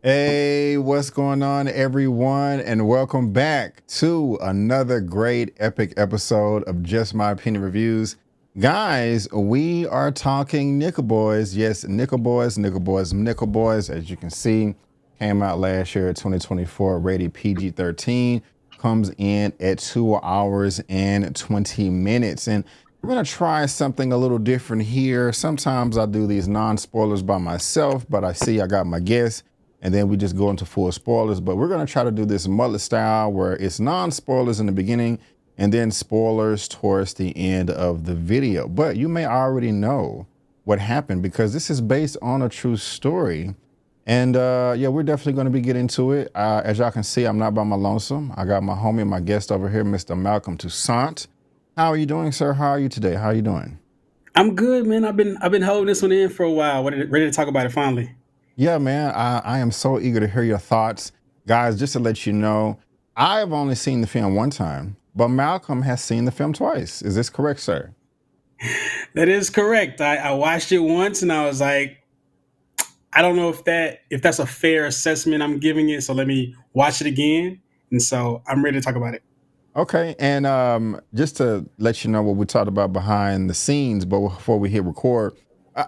Hey, what's going on, everyone? And welcome back to another great epic episode of Just My Opinion Reviews. Guys, we are talking Nickel Boys. Yes, Nickel Boys, Nickel Boys, Nickel Boys. As you can see, came out last year, 2024, rated PG-13. Comes in at 2 hours and 20 minutes. And we're going to try something a little different here. Sometimes I do these non-spoilers by myself, but I see I got my guests and then we just go into full spoilers. But we're going to try to do this mullet style where it's non-spoilers in the beginning and then spoilers towards the end of the video. But you may already know what happened because this is based on a true story. And yeah, we're definitely going to be getting into it. As y'all can see, I'm not by my lonesome. I got my homie, my guest over here, Mr. Malcolm Toussaint. How are you doing, sir? How are you today? How are you doing? I'm good, man. I've been holding this one in for a while. Ready to talk about it finally. Yeah, man, I am so eager to hear your thoughts. Guys, just to let you know, I've only seen the film one time, but Malcolm has seen the film twice. Is this correct, sir? That is correct. I watched it once and I was like, I don't know if that's a fair assessment I'm giving it. So let me watch it again. And so I'm ready to talk about it. Okay, and just to let you know what we talked about behind the scenes, but before we hit record,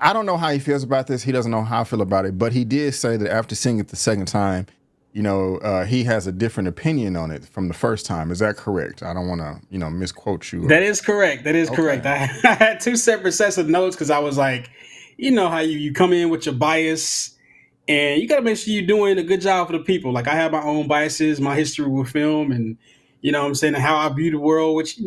I don't know how he feels about this. He doesn't know how I feel about it, but he did say that after seeing it the second time, he has a different opinion on it from the first time. Is that correct? I don't want to, misquote you. That is correct. That is correct. Okay. I had two separate sets of notes because I was like, you know how you come in with your bias and you got to make sure you're doing a good job for the people. Like I have my own biases, my history with film, and what I'm saying, and how I view the world, which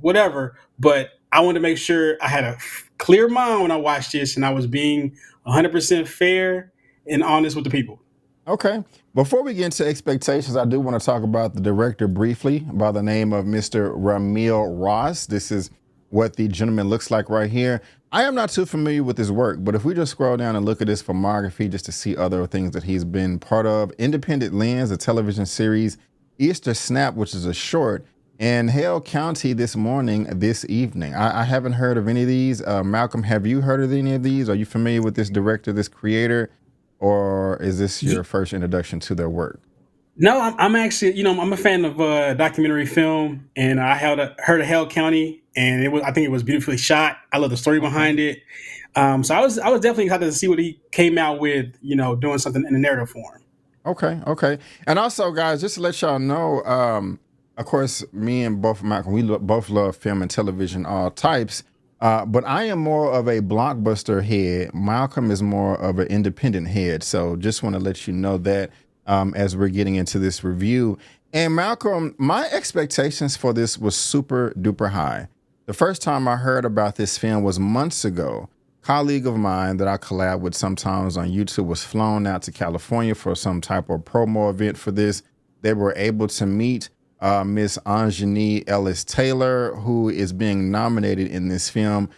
whatever. But I wanted to make sure I had a clear mind when I watched this, and I was being 100% fair and honest with the people. Okay. Before we get into expectations, I do want to talk about the director briefly by the name of Mr. Ramil Ross. This is what the gentleman looks like right here. I am not too familiar with his work, but if we just scroll down and look at his filmography just to see other things that he's been part of, Independent Lens, a television series, Easter Snap, which is a short, and Hale County this morning, this evening. I haven't heard of any of these. Malcolm, have you heard of any of these? Are you familiar with this director, this creator? Or is this your first introduction to their work? No, I'm actually, I'm a fan of documentary film, and heard of Hell County, and I think it was beautifully shot. I love the story Okay. behind it. So I was definitely excited to see what he came out with, doing something in a narrative form. Okay. Okay. And also, guys, just to let y'all know, of course, me and both Malcolm, both love film and television, all types. But I am more of a blockbuster head. Malcolm is more of an independent head. So just want to let you know that as we're getting into this review. And Malcolm, my expectations for this was super duper high. The first time I heard about this film was months ago. Colleague of mine that I collab with sometimes on YouTube was flown out to California for some type of promo event for this. They were able to meet Miss Anjani Ellis Taylor, who is being nominated in this film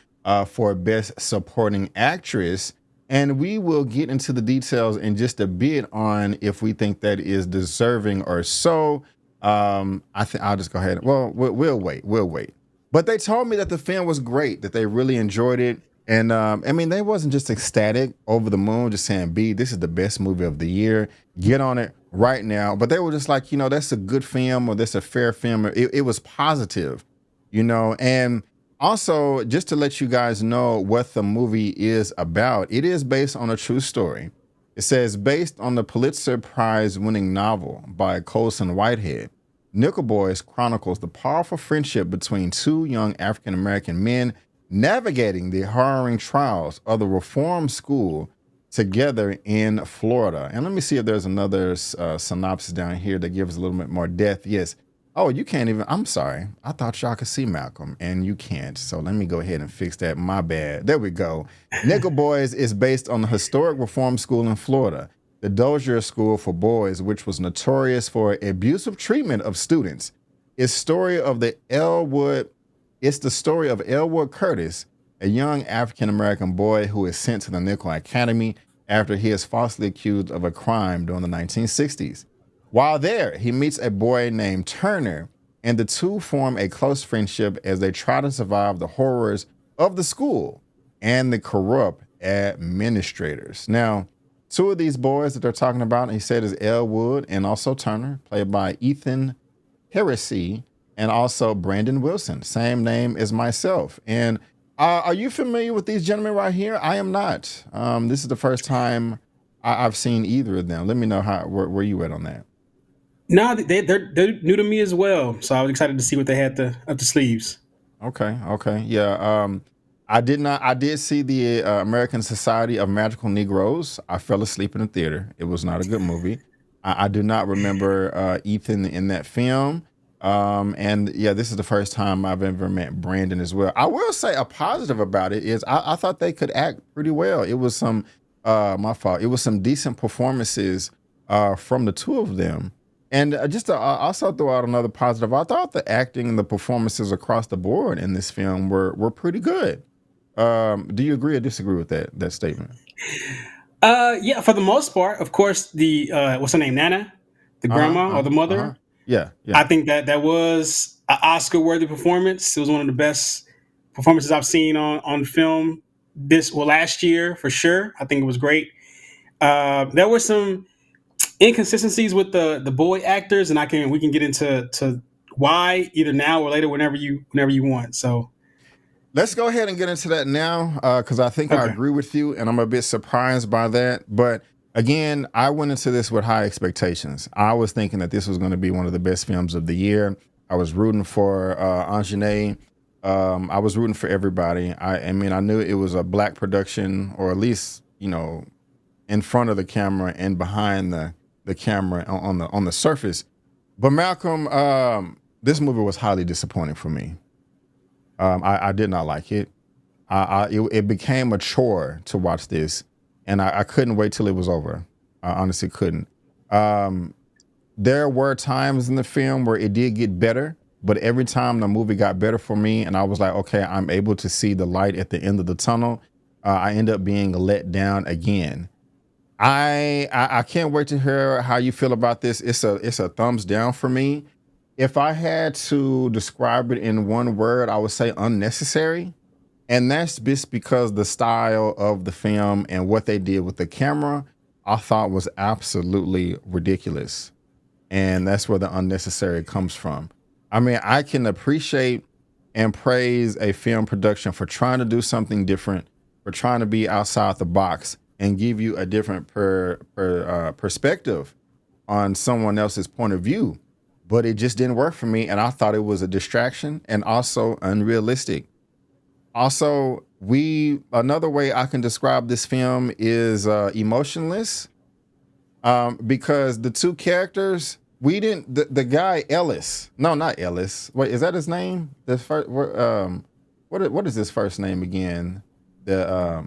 for Best Supporting Actress. And we will get into the details in just a bit on if we think that is deserving or so. I think I'll just go ahead. Well, we'll wait. We'll wait. But they told me that the film was great, that they really enjoyed it. And I mean, they wasn't just ecstatic over the moon, just saying, B, this is the best movie of the year. Get on it right now. But they were just like, that's a good film or that's a fair film. It was positive, and also just to let you guys know what the movie is about. It is based on a true story. It says based on the Pulitzer Prize winning novel by Colson Whitehead. Nickel Boys chronicles the powerful friendship between two young African American men navigating the harrowing trials of the reform school together in Florida. And let me see if there's another synopsis down here that gives a little bit more depth. Yes. Oh, you can't even. I'm sorry. I thought y'all could see Malcolm, and you can't. So let me go ahead and fix that. My bad. There we go. Nickel Boys is based on the historic reform school in Florida, the Dozier School for Boys, which was notorious for abusive treatment of students. It's the story of Elwood Curtis, a young African American boy who is sent to the Nickel Academy after he is falsely accused of a crime during the 1960s. While there, he meets a boy named Turner, and the two form a close friendship as they try to survive the horrors of the school and the corrupt administrators. Now, Two of these boys that they're talking about, he said, is Elwood and also Turner, played by Ethan Heresy, and also Brandon Wilson, same name as myself. And are you familiar with these gentlemen right here? I am not. This is the first time I've seen either of them. Let me know where you at on that. No, they're new to me as well, so I was excited to see what they had up the sleeves. Okay, okay, yeah. I did not. I did see the American Society of Magical Negroes. I fell asleep in the theater. It was not a good movie. I do not remember Ethan in that film. And yeah, this is the first time I've ever met Brandon as well. I will say a positive about it is I thought they could act pretty well. It was some my fault. It was some decent performances from the two of them. And just to also throw out another positive, I thought the acting and the performances across the board in this film were pretty good. Do you agree or disagree with that statement? Yeah, for the most part, of course, the what's her name, Nana, the Uh huh. grandma or the Uh huh. mother. Yeah. Yeah. I think that was an Oscar-worthy performance. It was one of the best performances I've seen on film last year for sure. I think it was great. There were some inconsistencies with the boy actors, and we can get into why either now or later, whenever you want. So Let's go ahead and get into that now, because I think I okay, agree with you, and I'm a bit surprised by that. But again, I went into this with high expectations. I was thinking that this was going to be one of the best films of the year. I was rooting for Anjane. I was rooting for everybody. I mean, I knew it was a black production, or at least in front of the camera and behind the camera on the surface. But Malcolm, this movie was highly disappointing for me. I did not like it. It became a chore to watch this, and I couldn't wait till it was over. I honestly couldn't. Um, there were times in the film where it did get better, but every time the movie got better for me, and I was like, okay, I'm able to see the light at the end of the tunnel. I end up being let down again. I can't wait to hear how you feel about this. It's a thumbs down for me. If I had to describe it in one word, I would say unnecessary. And that's just because the style of the film and what they did with the camera, I thought was absolutely ridiculous. And that's where the unnecessary comes from. I mean, I can appreciate and praise a film production for trying to do something different, for trying to be outside the box and give you a different perspective on someone else's point of view. But it just didn't work for me, and I thought it was a distraction and also unrealistic. Also, we another way I can describe this film is emotionless, because the two characters we didn't the guy Ellis, no, not Ellis, wait, is that his name? The first what is his first name again? The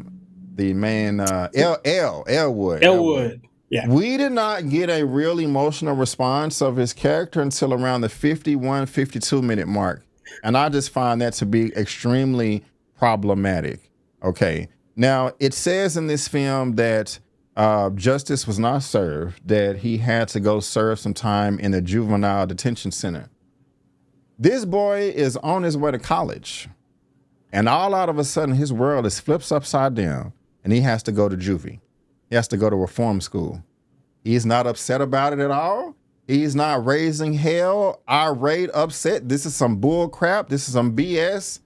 man Elwood. Elwood. Yeah. We did not get a real emotional response of his character until around the 51, 52 minute mark. And I just find that to be extremely problematic. Okay. Now, it says in this film that justice was not served, that he had to go serve some time in a juvenile detention center. This boy is on his way to college, and all out of a sudden, his world is flips upside down, and he has to go to juvie. He has to go to reform school. He's not upset about it at all. He's not raising hell, irate, upset. This is some bull crap. This is some BS.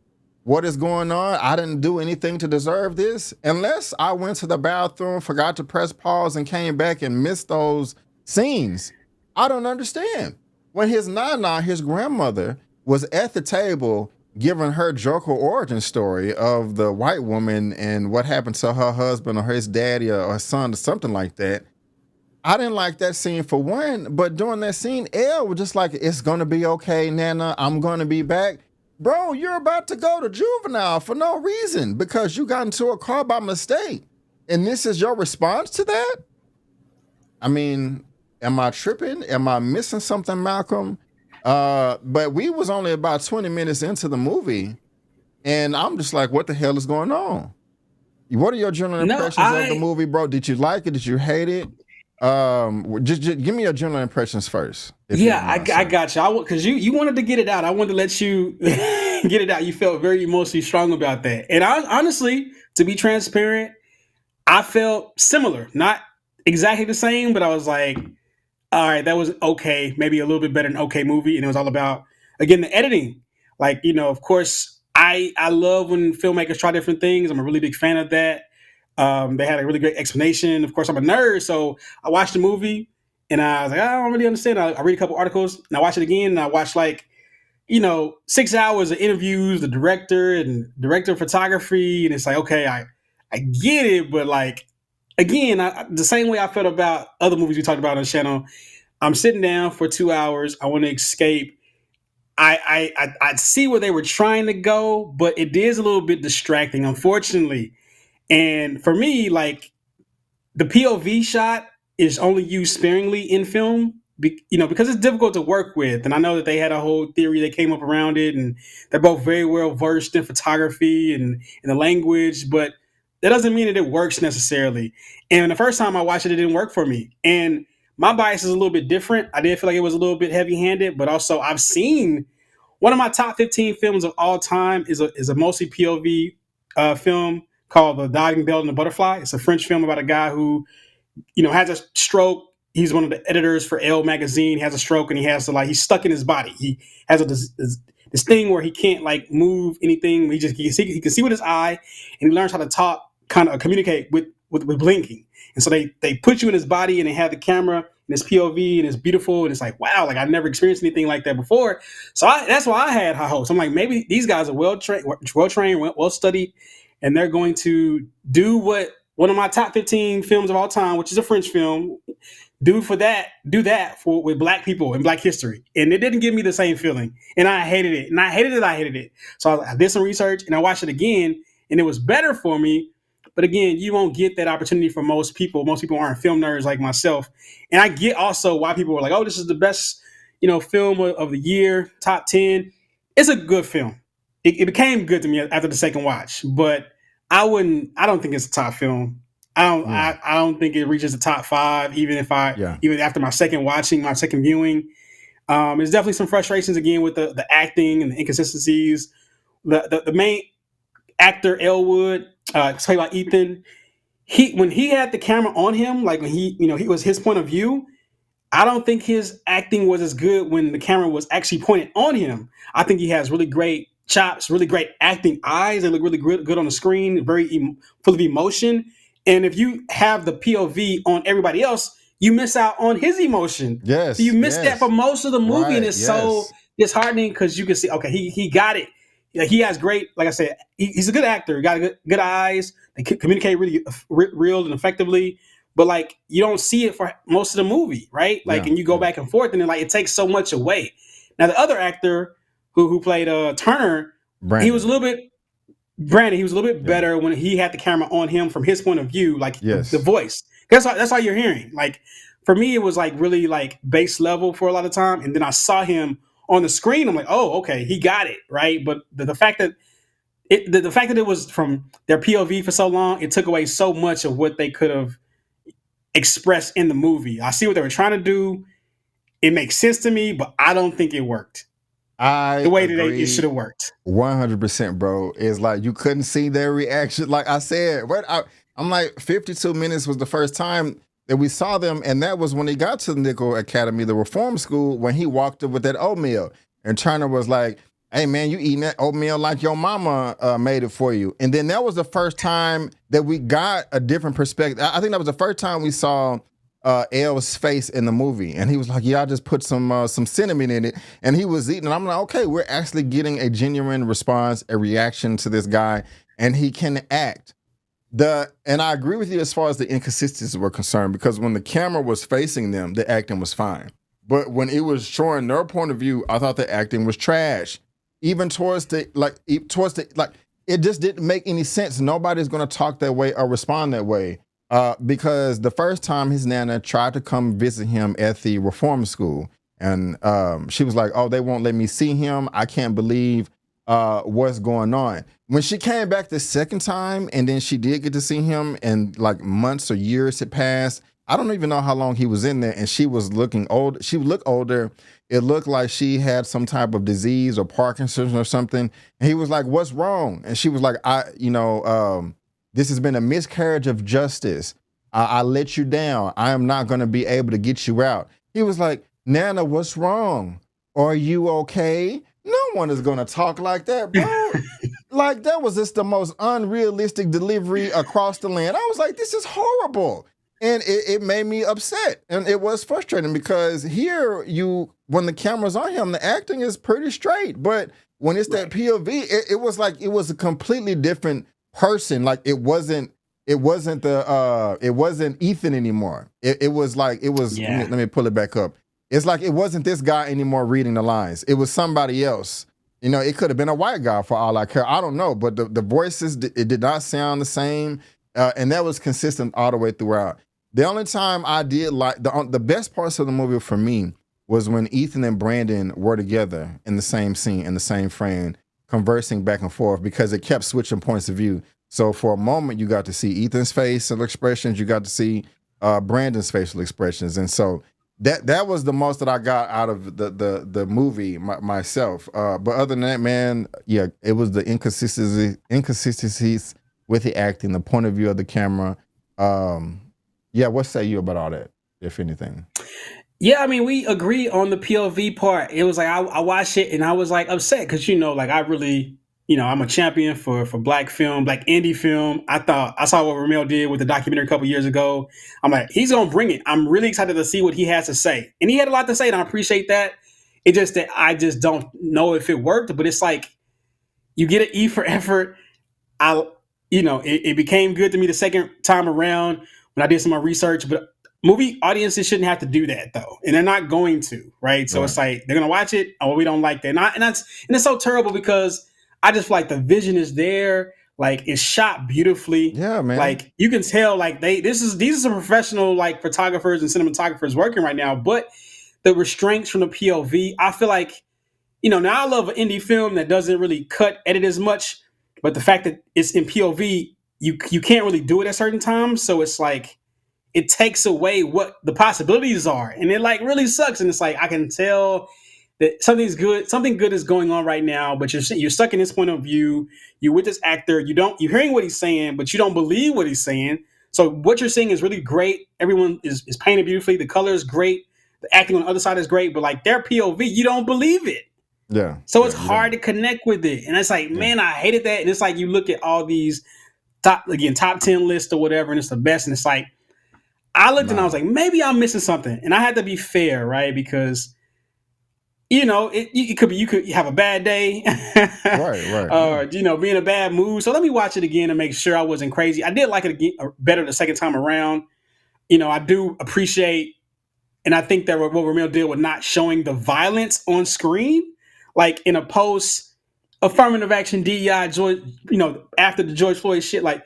What is going on? I didn't do anything to deserve this. Unless I went to the bathroom, forgot to press pause, and came back and missed those scenes. I don't understand. When his nana, his grandmother, was at the table giving her Joker origin story of the white woman and what happened to her husband or his daddy or her son or something like that. I didn't like that scene for one, but during that scene, Elle was just like, it's going to be okay, Nana. I'm going to be back. Bro, you're about to go to juvenile for no reason because you got into a car by mistake. And this is your response to that? I mean, am I tripping? Am I missing something, Malcolm? But we was only about 20 minutes into the movie, and I'm just like, what the hell is going on? What are your general No, impressions of the movie, bro? Did you like it? Did you hate it? Just give me your general impressions first. If you yeah, don't I, mind, I sir. got you. Because you wanted to get it out. I wanted to let you get it out. You felt very emotionally strong about that. And I honestly, to be transparent, I felt similar. Not exactly the same, but I was like, all right, that was okay, maybe a little bit better than okay movie, and it was all about again the editing. Like of course, I love when filmmakers try different things. I'm a really big fan of that. They had a really great explanation. Of course, I'm a nerd, so I watched the movie and I was like, I don't really understand. I read a couple articles and I watch it again and I watch like 6 hours of interviews, the director and director of photography, and it's like, okay, I get it, but like again, the same way I felt about other movies we talked about on the channel. I'm sitting down for 2 hours. I want to escape. I see where they were trying to go, but it is a little bit distracting, unfortunately. And for me, like the POV shot is only used sparingly in film, because it's difficult to work with. And I know that they had a whole theory that came up around it, and they're both very well versed in photography and in the language, but that doesn't mean that it works necessarily. And the first time I watched it, it didn't work for me. And my bias is a little bit different. I did feel like it was a little bit heavy handed, but also I've seen one of my top 15 films of all time is a mostly POV film called The Diving Bell and the Butterfly. It's a French film about a guy who has a stroke. He's one of the editors for Elle magazine. He has a stroke and he has to he's stuck in his body. He has this thing where he can't like move anything. He can see with his eye, and he learns how to talk, kind of communicate with blinking. And so they put you in his body and they have the camera and it's POV and it's beautiful and it's like wow, like I've never experienced anything like that before. So that's why I had high hopes. I'm like maybe these guys are well trained, well studied, and they're going to do what one of my top 15 films of all time, which is a French film, do that for with black people and black history. And it didn't give me the same feeling. And I hated it. And I hated it. So I did some research and I watched it again and it was better for me. But again, you won't get that opportunity for most people. Most people aren't film nerds like myself. And I get also why people are like, oh, this is the best, film of the year, top 10. It's a good film. It became good to me after the second watch, but I don't think it's a top film. I don't think it reaches the top five, Yeah. even after my second viewing. There's definitely some frustrations again with the acting and the inconsistencies. The main actor Elwood, played by Ethan, when he had the camera on him, like when he was his point of view, I don't think his acting was as good when the camera was actually pointed on him. I think he has really great chops, really great acting eyes. They look really good on the screen, full of emotion. And if you have the POV on everybody else, you miss out on his emotion. So Yes. you miss that for Yes. most of the movie, and Right. it's so Yes. disheartening because you can see, okay, he got it. Yeah, he has great, like I said, he's a good actor. He got good eyes. They communicate really real and effectively, but like you don't see it for most of the movie, right? Like, Yeah. and you go Yeah. back and forth, and then like it takes so much away. Now the other actor who played Turner, he was a Brandon. little bit Brandon. He was a little bit Yeah. better when he had the camera on him from his point of view, like the Yes. voice. That's all you're hearing. Like for me, it was like really like base level for a lot of time, and then I saw him on the screen. I'm like, oh, okay, he got it right. But the fact that the fact that it was from their POV for so long, it took away so much of what they could have expressed in the movie. I see what they were trying to do. It makes sense to me, but I don't think it worked the I way that it should agree have worked. 100%, bro. It's like you couldn't see their reaction. Like I said, I'm like 52 minutes was the first time that we saw them, and that was when he got to the Nickel Academy, the reform school, when he walked up with that oatmeal. And Turner was like, hey man, you eating that oatmeal like your mama made it for you. And then that was the first time that we got a different perspective. I think that was the first time we saw L's face in the movie, and he was like, "Yeah, I just put some cinnamon in it," and he was eating. And I'm like, "Okay, we're actually getting a genuine response, a reaction to this guy, and he can act." And I agree with you as far as the inconsistencies were concerned, because when the camera was facing them, the acting was fine, but when it was showing their point of view, I thought the acting was trash. Even towards the like, it just didn't make any sense. Nobody's going to talk that way or respond that way. Because the first time his nana tried to come visit him at the reform school, and she was like, "Oh, they won't let me see him. I can't believe what's going on." When she came back the second time, and then she did get to see him, and like months or years had passed. I don't even know how long he was in there, and she was looking old. She looked older. It looked like she had some type of disease or Parkinson's or something. And he was like, "What's wrong?" And she was like, this has been a miscarriage of justice. I let you down. I am not going to be able to get you out. He was like, Nana, what's wrong? Are you okay? No one is going to talk like that, bro. Like, that was just the most unrealistic delivery across the land. I was like, this is horrible. And it made me upset. And it was frustrating because here when the camera's on him, the acting is pretty straight. But when it's that POV, it was like it was a completely different person. Like it wasn't Ethan anymore. It was like it was. Yeah. Let me pull it back up. It's like it wasn't this guy anymore reading the lines. It was somebody else. You know, it could have been a white guy for all I care. I don't know, but the voices, it did not sound the same, and that was consistent all the way throughout. The only time I did like the best parts of the movie for me was when Ethan and Brandon were together in the same scene, in the same frame, conversing back and forth because it kept switching points of view. So for a moment, you got to see Ethan's facial expressions, you got to see Brandon's facial expressions, and so that was the most that I got out of the movie myself. But other than that, man, yeah, it was the inconsistencies with the acting, the point of view of the camera. Yeah, what say you about all that, if anything? Yeah, I mean, we agree on the POV part. It was like I watched it and I was like upset because like I really, I'm a champion for black film, black indie film. I saw what Ramel did with the documentary a couple years ago. I'm like, he's gonna bring it. I'm really excited to see what he has to say, and he had a lot to say, and I appreciate that. It just that I just don't know if it worked, but it's like you get an E for effort. It became good to me the second time around when I did some more research, but movie audiences shouldn't have to do that though, and they're not going to, right? So It's like they're gonna watch it. Oh, we don't like that, and it's so terrible because I just feel like the vision is there, like it's shot beautifully. Yeah, man. Like you can tell, like these are some professional like photographers and cinematographers working right now, but the restraints from the POV, I feel like now I love an indie film that doesn't really edit as much, but the fact that it's in POV, you can't really do it at certain times, so it's like it takes away what the possibilities are, and it like really sucks. And it's like I can tell that something good is going on right now, but you're stuck in this point of view. You're with this actor, you're hearing what he's saying, but you don't believe what he's saying. So what you're seeing is really great. Everyone is painted beautifully. The color is great. The acting on the other side is great, but like their POV, you don't believe it. Yeah. So it's hard to connect with it, and it's like, man, I hated that. And it's like you look at all these top 10 lists or whatever, and it's the best, and it's like. I looked and I was like, maybe I'm missing something. And I had to be fair, right? Because, it could be you could have a bad day. Right. Or, be in a bad mood. So let me watch it again and make sure I wasn't crazy. I did like it again, better the second time around. I do appreciate, and I think that what Ramil did with not showing the violence on screen, like in a post affirmative action DEI, after the George Floyd shit, like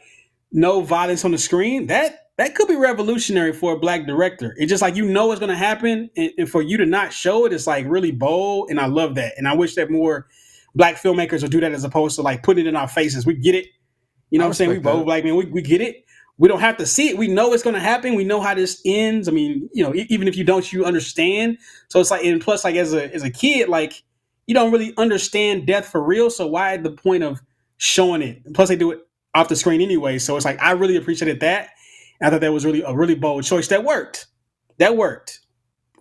no violence on the screen, that could be revolutionary for a black director. It's just like what's going to happen, and for you to not show it, it's like really bold, and I love that. And I wish that more black filmmakers would do that as opposed to like putting it in our faces. We get it. You know what I'm saying? We both black men. We get it. We don't have to see it. We know it's going to happen. We know how this ends. I mean, even if you don't, you understand. So it's like, and plus, like as a kid, like you don't really understand death for real. So why the point of showing it? And plus, they do it off the screen anyway. So it's like I really appreciated that. I thought that was really a really bold choice that worked. That worked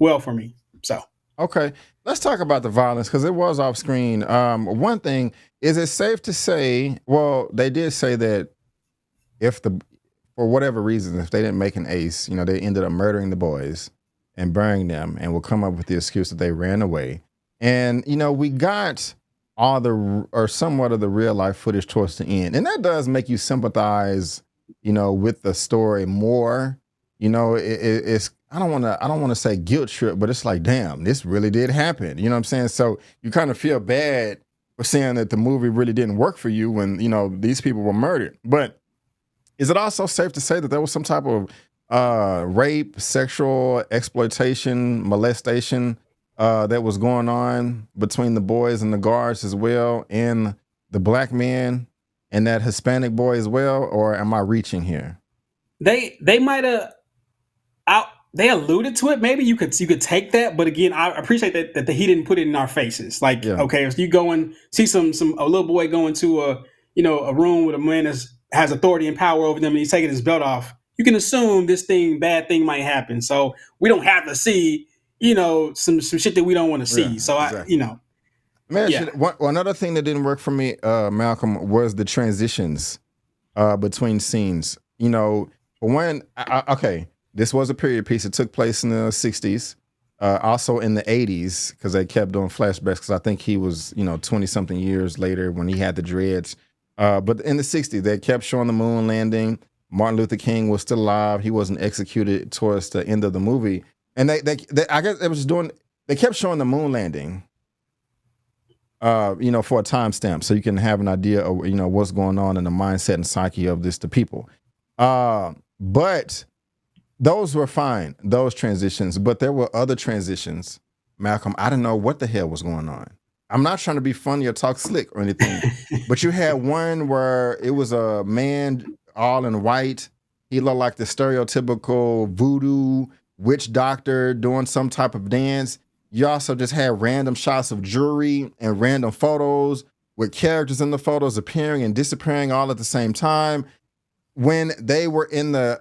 well for me. So okay, let's talk about the violence because it was off screen. One thing is, it safe to say? Well, they did say that for whatever reason, if they didn't make an ace, they ended up murdering the boys and burying them, and will come up with the excuse that they ran away. And we got all or somewhat of the real life footage towards the end, and that does make you sympathize. With the story more, it's I don't want to say guilt trip, but it's like, damn, this really did happen. You know what I'm saying? So you kind of feel bad for saying that the movie really didn't work for you when, these people were murdered. But is it also safe to say that there was some type of rape, sexual exploitation, molestation that was going on between the boys and the guards as well, and the black men and that Hispanic boy as well, or am I reaching here? They might have they alluded to it. Maybe you could take that, but again, I appreciate that he didn't put it in our faces. Like, okay, if you go and see a little boy go into a room with a man that has authority and power over them, and he's taking his belt off, you can assume this bad thing might happen. So we don't have to see, some shit that we don't want to Yeah, see. So exactly. Man, yeah. another thing that didn't work for me, Malcolm, was the transitions between scenes. For one, okay, this was a period piece. It took place in the 60s, also in the 80s, because they kept doing flashbacks, because I think he was, 20 something years later when he had the dreads. But in the 60s, they kept showing the moon landing. Martin Luther King was still alive. He wasn't executed towards the end of the movie. And they I guess they kept showing the moon landing, for a timestamp, so you can have an idea of, what's going on in the mindset and psyche of the people. But those were fine, those transitions. But there were other transitions, Malcolm. I didn't know what the hell was going on. I'm not trying to be funny or talk slick or anything, but you had one where it was a man all in white. He looked like the stereotypical voodoo witch doctor doing some type of dance. You also just had random shots of jewelry and random photos with characters in the photos appearing and disappearing all at the same time. When they were in the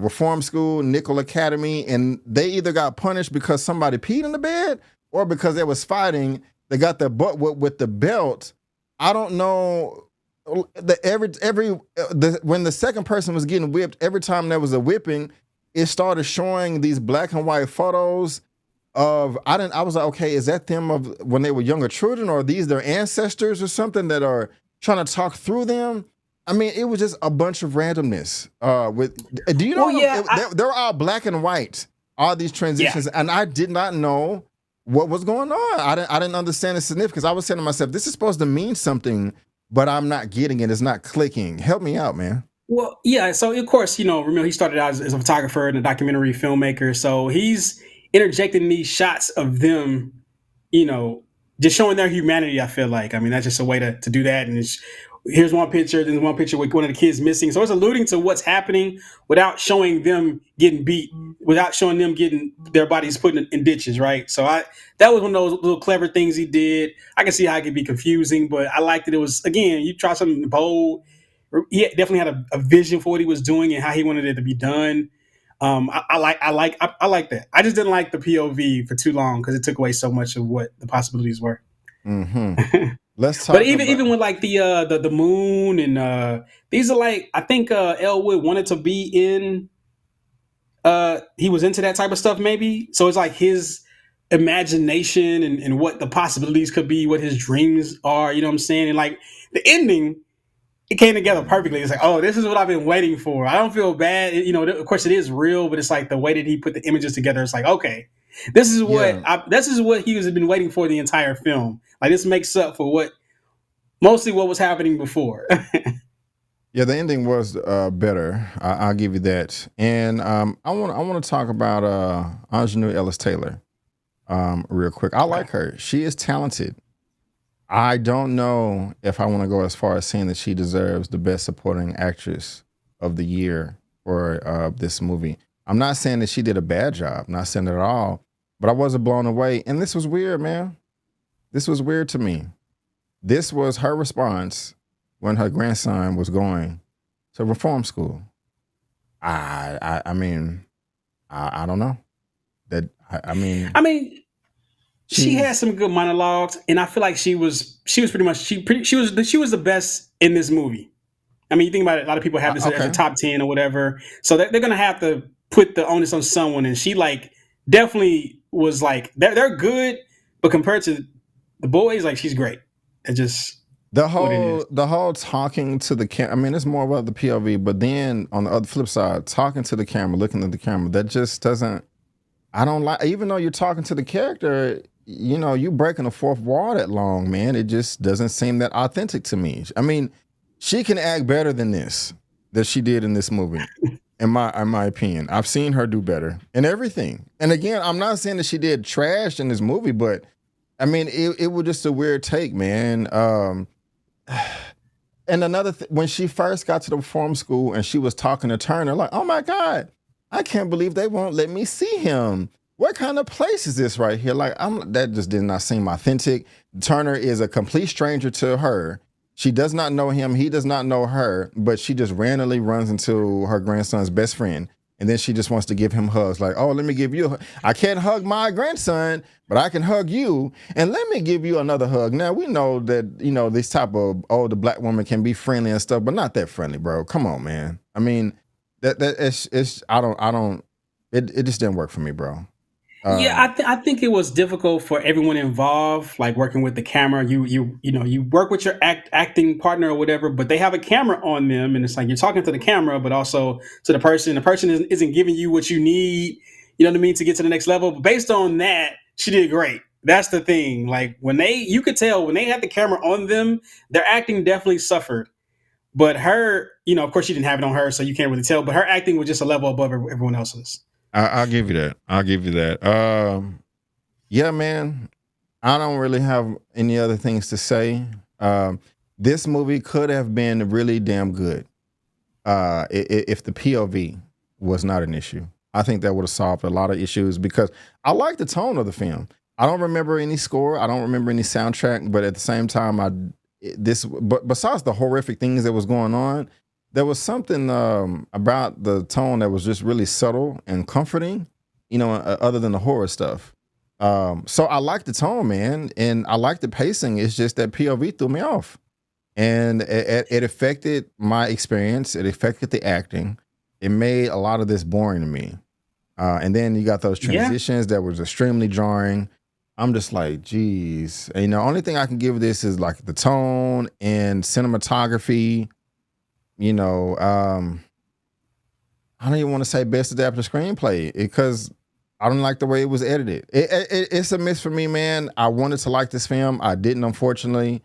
reform school, Nickel Academy, and they either got punished because somebody peed in the bed or because they was fighting, they got their butt whipped with the belt. I don't know. When the second person was getting whipped, every time there was a whipping, it started showing these black and white photos of I was like, okay, is that them of when they were younger children, or are these their ancestors or something that are trying to talk through them? I mean, it was just a bunch of randomness. Do you know? Well, yeah, they're all black and white. All these transitions, Yeah. and I did not know what was going on. I didn't understand the significance. I was saying to myself, this is supposed to mean something, but I'm not getting it. It's not clicking. Help me out, man. Well, yeah. So of course, remember he started out as a photographer and a documentary filmmaker. So he's interjecting these shots of them, you know, just showing their humanity. I feel like, I mean, that's just a way to do that. And here's one picture, then one picture with one of the kids missing. So it's alluding to what's happening without showing them getting beat, without showing them getting their bodies put in ditches, right? So that was one of those little clever things he did. I can see how it could be confusing, but I liked that it was, again, you try something bold. He definitely had a vision for what he was doing and how he wanted it to be done. I like that. I just didn't like the POV for too long because it took away so much of what the possibilities were. Mm-hmm. Let's talk. But even with like the moon and these are like, I think Elwood wanted to be in. He was into that type of stuff maybe. So it's like his imagination and what the possibilities could be, what his dreams are. You know what I'm saying? And like the ending, it came together perfectly. It's like, oh, this is what I've been waiting for. I don't feel bad. Of course, it is real, but it's like the way that he put the images together. It's like, okay, this is what he has been waiting for the entire film. Like this makes up for mostly what was happening before. Yeah, the ending was better. I'll give you that. And I want to talk about Aunjanue Ellis Taylor real quick. I like her. She is talented. I don't know if I want to go as far as saying that she deserves the Best Supporting Actress of the year for this movie. I'm not saying that she did a bad job. Not saying it at all. But I wasn't blown away. And this was weird, man. This was weird to me. This was her response when her grandson was going to reform school. I mean, I don't know. I mean, she had some good monologues, and I feel like she was pretty much she was the best in this movie. I mean, you think about it, a lot of people have this as a top 10 or whatever, so they're gonna have to put the onus on someone, and she like definitely was like they're good, but compared to the boys, like she's great. It just the whole talking to the camera. I mean, it's more about the POV, but then on the other flip side, talking to the camera, looking at the camera, that just doesn't. I don't like. Even though you're talking to the character, you breaking the fourth wall that long, man. It just doesn't seem that authentic to me. I mean, she can act better than this that she did in this movie. In my opinion, I've seen her do better in everything. And again, I'm not saying that she did trash in this movie, but I mean, it was just a weird take, man. And another when she first got to the reform school and she was talking to Turner, like, oh my God, I can't believe they won't let me see him. What kind of place is this right here? Like, that just did not seem authentic. Turner is a complete stranger to her. She does not know him. He does not know her, but she just randomly runs into her grandson's best friend. And then she just wants to give him hugs. Like, oh, let me give you a hug. I can't hug my grandson, but I can hug you. And let me give you another hug. Now, we know that, this type of older black woman can be friendly and stuff, but not that friendly, bro. Come on, man. I mean, it's it just didn't work for me, bro. Yeah, Um, I think it was difficult for everyone involved, like working with the camera. You work with your acting partner or whatever, but they have a camera on them, and it's like you're talking to the camera, but also to the person. The person isn't giving you what you need. You know what I mean, to get to the next level. But based on that, she did great. That's the thing. Like you could tell when they had the camera on them, their acting definitely suffered. But her, of course, she didn't have it on her, so you can't really tell. But her acting was just a level above everyone else's. I'll give you that. I'll give you that. Yeah, man. I don't really have any other things to say. Um, this movie could have been really damn good if the POV was not an issue. I think that would have solved a lot of issues because I like the tone of the film. I don't remember any score. I don't remember any soundtrack, but at the same time, but besides the horrific things that was going on, there was something about the tone that was just really subtle and comforting, other than the horror stuff. So I like the tone, man, and I like the pacing. It's just that POV threw me off, and it affected my experience. It affected the acting. It made a lot of this boring to me. And then you got those Yeah. transitions that was extremely jarring. I'm just like, geez. And, only thing I can give this is like the tone and cinematography. You know, I don't even want to say best adapted screenplay because I don't like the way it was edited. It's a miss for me, man. I wanted to like this film. I didn't, unfortunately.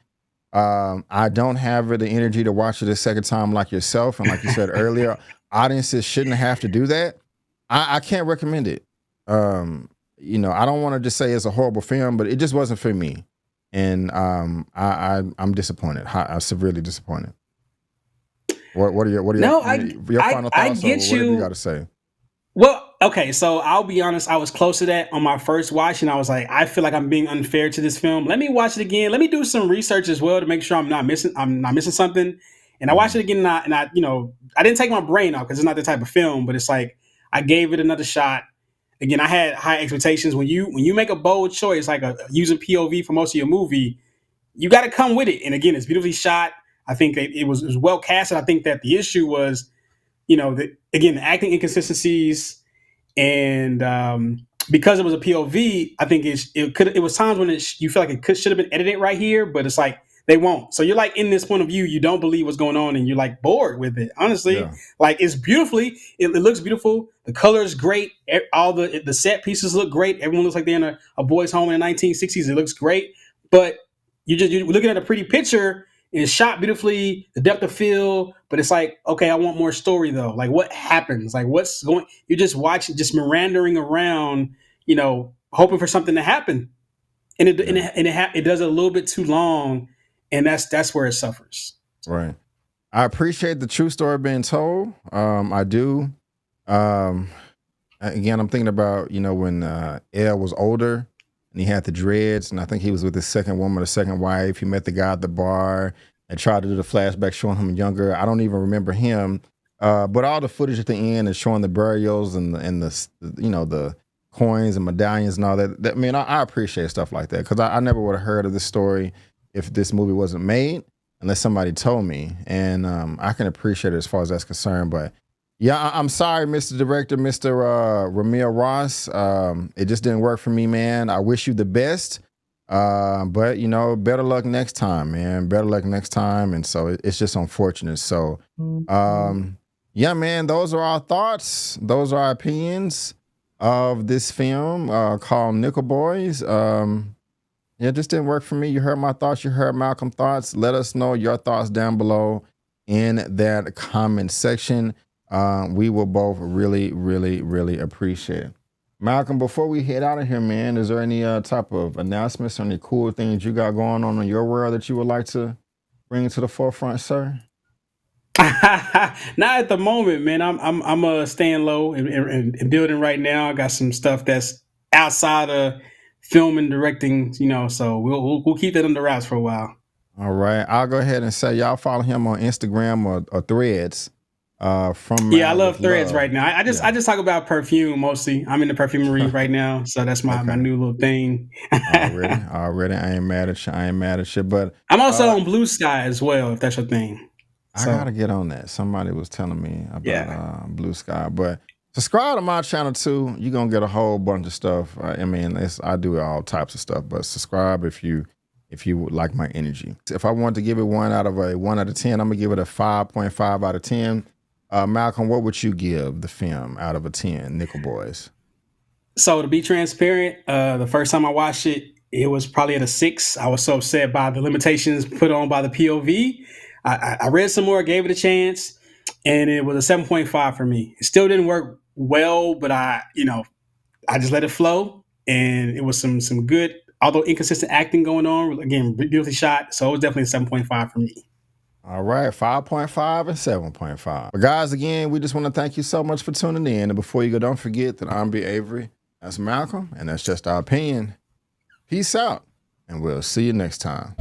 I don't have the energy to watch it a second time like yourself. And like you said earlier, audiences shouldn't have to do that. I can't recommend it. I don't want to just say it's a horrible film, but it just wasn't for me. And I'm disappointed. I'm severely disappointed. What are No, your final I thoughts or get whatever you got you. to say? Well, okay, so I'll be honest, I was close to that on my first watch, and I was like, I feel like I'm being unfair to this film. Let me watch it again. Let me do some research as well to make sure I'm not missing something. And I watched Mhm. it again, and I didn't take my brain out because it's not the type of film, but it's like I gave it another shot. Again, I had high expectations. When you make a bold choice, like using POV for most of your movie, you got to come with it. And again, it's beautifully shot. I think it was well casted. I think that the issue was, again, the acting inconsistencies, and because it was a POV, I think it was times when you feel like should have been edited right here, but it's like they won't. So you're like in this point of view, you don't believe what's going on, and you're like bored with it. Honestly, Yeah. like it looks beautiful. The color is great. All the set pieces look great. Everyone looks like they're in a boys' home in the 1960s. It looks great, but you're looking at a pretty picture and it's shot beautifully, the depth of field, but it's like, okay, I want more story though. Like what happens? Like what's going you're just watching, just meandering around, hoping for something to happen. And Yeah. it does it a little bit too long, and that's where it suffers. Right. I appreciate the true story being told. I do. Um, Again, I'm thinking about when Elle was older and he had the dreads, and I think he was with his second woman, or second wife. He met the guy at the bar and tried to do the flashback showing him younger. I don't even remember him, but all the footage at the end is showing the burials and the coins and medallions and all that. Man, I appreciate stuff like that because I never would have heard of this story if this movie wasn't made, unless somebody told me, and I can appreciate it as far as that's concerned, but. Yeah, I'm sorry, Mr. Director, Mr. Ramil Ross. It just didn't work for me, man. I wish you the best. But better luck next time, man. Better luck next time. And so it's just unfortunate. So yeah, man, those are our thoughts. Those are our opinions of this film called Nickel Boys. Yeah, it just didn't work for me. You heard my thoughts, you heard Malcolm's thoughts. Let us know your thoughts down below in that comment section. We will both really, really, really appreciate it. Malcolm, before we head out of here, man, is there any type of announcements or any cool things you got going on in your world that you would like to bring to the forefront, sir? Not at the moment, man. I'm staying low and building right now. I got some stuff that's outside of film and directing, so we'll keep that under wraps for a while. All right. I'll go ahead and say y'all follow him on Instagram or Threads. From Yeah, I Man love with Threads Love. right now. Yeah. I just talk about perfume mostly. I'm in the perfumery right now, so that's my Okay. new little thing. Already. I ain't mad at you. I ain't mad at you. But I'm also on Blue Sky as well, if that's your thing. I So gotta get on that. Somebody was telling me about yeah, Blue Sky. But subscribe to my channel too. You're gonna get a whole bunch of stuff. I mean, I do all types of stuff, but subscribe if you would like my energy. If I wanted to give it 1 out of 10, I'm gonna give it a 5.5 out of 10. Malcolm, what would you give the film out of a 10, Nickel Boys? so to be transparent, the first time I watched it, it was probably at a 6. I was so upset by the limitations put on by the POV. I read some more, gave it a chance, and it was a 7.5 for me. It still didn't work well, but I just let it flow, and it was some good, although inconsistent acting going on. Again, beautifully shot, so it was definitely a 7.5 for me. All right, 5.5 and 7.5. But guys, again, we just want to thank you so much for tuning in. And before you go, don't forget that I'm B. Avery. That's Malcolm, and that's just our opinion. Peace out, and we'll see you next time.